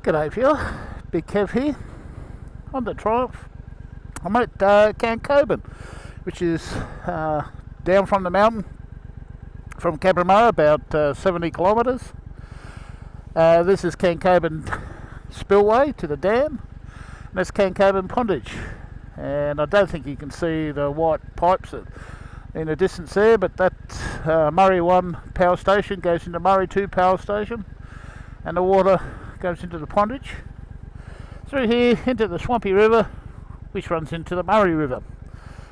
G'day viewer, Big Kev here on the Triumph. I'm at Cancoban, which is down from the mountain from Cabramatta, about 70 kilometres. This is Cancoban spillway to the dam, and that's Cancoban pondage. And I don't think you can see the white pipes in the distance there, but that Murray 1 power station goes into Murray 2 power station, and the water goes into the pondage through here into the Swampy River, which runs into the Murray River.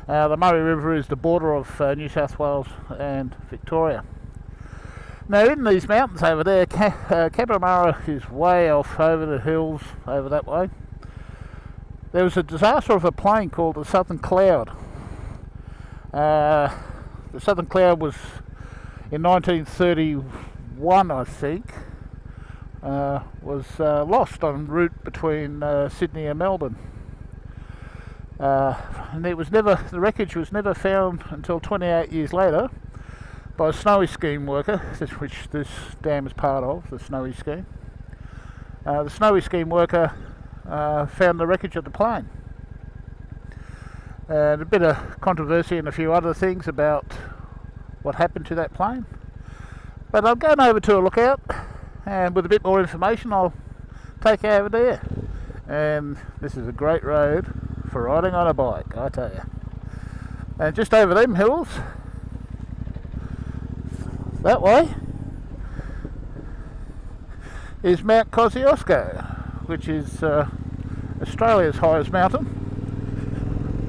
The Murray River is the border of New South Wales and Victoria. Now in these mountains over there, Cabramatta is way off over the hills over that way. There was a disaster of a plane called the Southern Cloud. The Southern Cloud was in 1931, I think. Was lost en route between Sydney and Melbourne, and the wreckage was never found until 28 years later by a Snowy Scheme worker, which this dam is part of, the Snowy Scheme. The Snowy Scheme worker found the wreckage of the plane, and a bit of controversy and a few other things about what happened to that plane. But I'm going over to a lookout, and with a bit more information I'll take you over there. And this is a great road for riding on a bike, I tell you. And just over them hills, that way, is Mount Kosciuszko, which is Australia's highest mountain,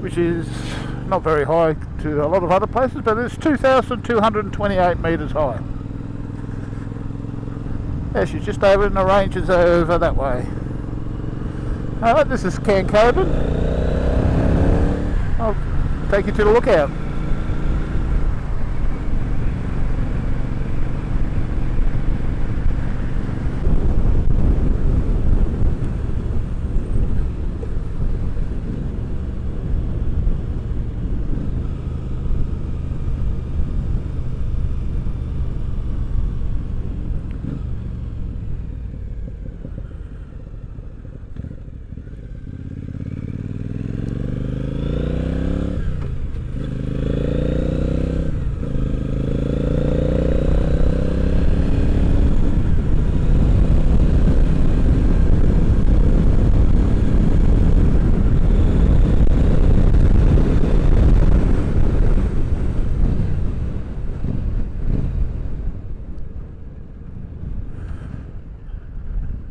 which is not very high to a lot of other places, but it's 2,228 metres high. Yeah, she's just over in the ranges over that way. Alright, this is Cancoban. I'll take you to the lookout.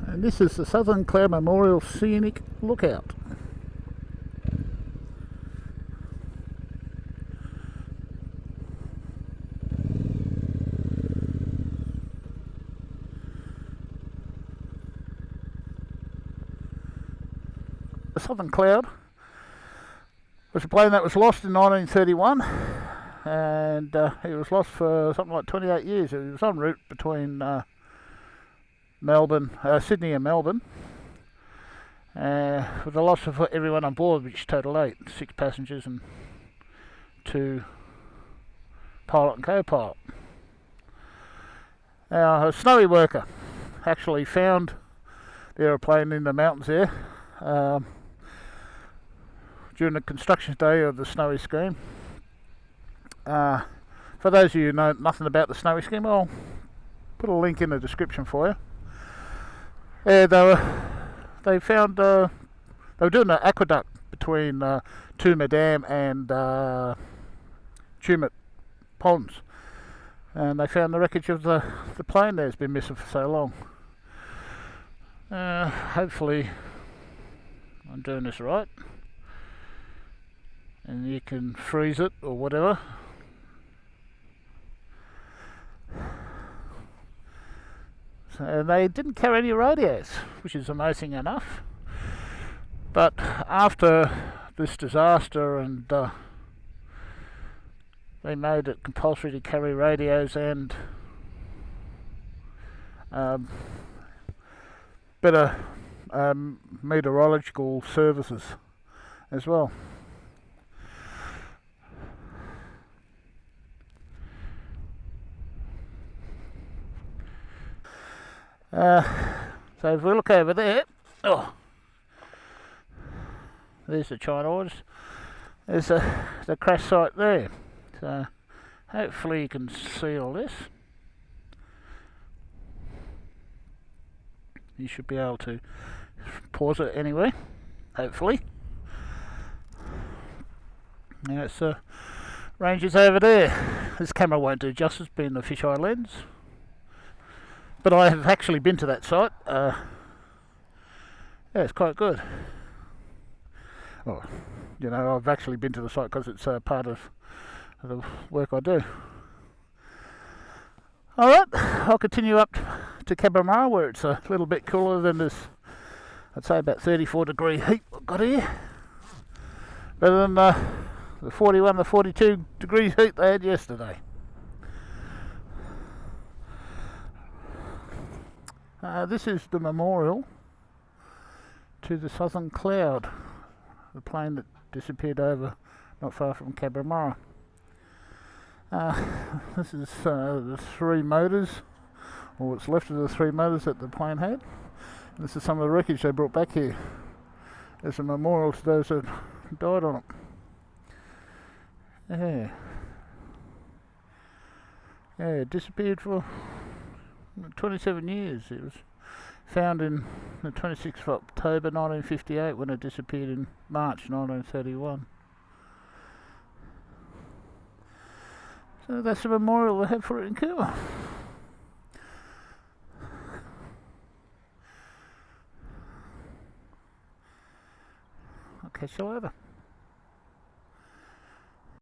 And this is the Southern Cloud Memorial Scenic Lookout. The Southern Cloud was a plane that was lost in 1931, and it was lost for something like 28 years. It was en route between Sydney and Melbourne, with the loss of everyone on board, which totaled 8, 6 passengers and 2 pilot and co-pilot. Now, a Snowy worker actually found the aeroplane in the mountains there during the construction day of the Snowy Scheme. For those of you who know nothing about the Snowy Scheme, I'll put a link in the description for you. Yeah, they found they were doing an aqueduct between Tooma Dam and Tumut Ponds, and they found the wreckage of the plane there. Has been missing for so long. Hopefully I'm doing this right, and you can freeze it or whatever. And they didn't carry any radios, which is amazing enough. But after this disaster, and they made it compulsory to carry radios and better meteorological services as well. So if we look over there, oh, there's the China Waters. There's the crash site there. So hopefully you can see all this. You should be able to pause it anyway, hopefully. Now it's ranges over there. This camera won't do justice being the fisheye lens, but I have actually been to that site. Yeah, it's quite good. Well, you know, I've actually been to the site because it's part of the work I do. Alright, I'll continue up to Cabramatta where it's a little bit cooler than this, I'd say about 34 degree heat I've got here. Better than the 41 to 42 degrees heat they had yesterday. This is the memorial to the Southern Cloud, the plane that disappeared over not far from Cabramatta. This is the three motors, or what's left of the three motors that the plane had. And this is some of the wreckage they brought back here as a memorial to those that died on it. Yeah, it disappeared for 27 years. It was found in the 26th of October 1958 when it disappeared in March 1931. So that's the memorial they have for it in Cuba. I'll catch you later.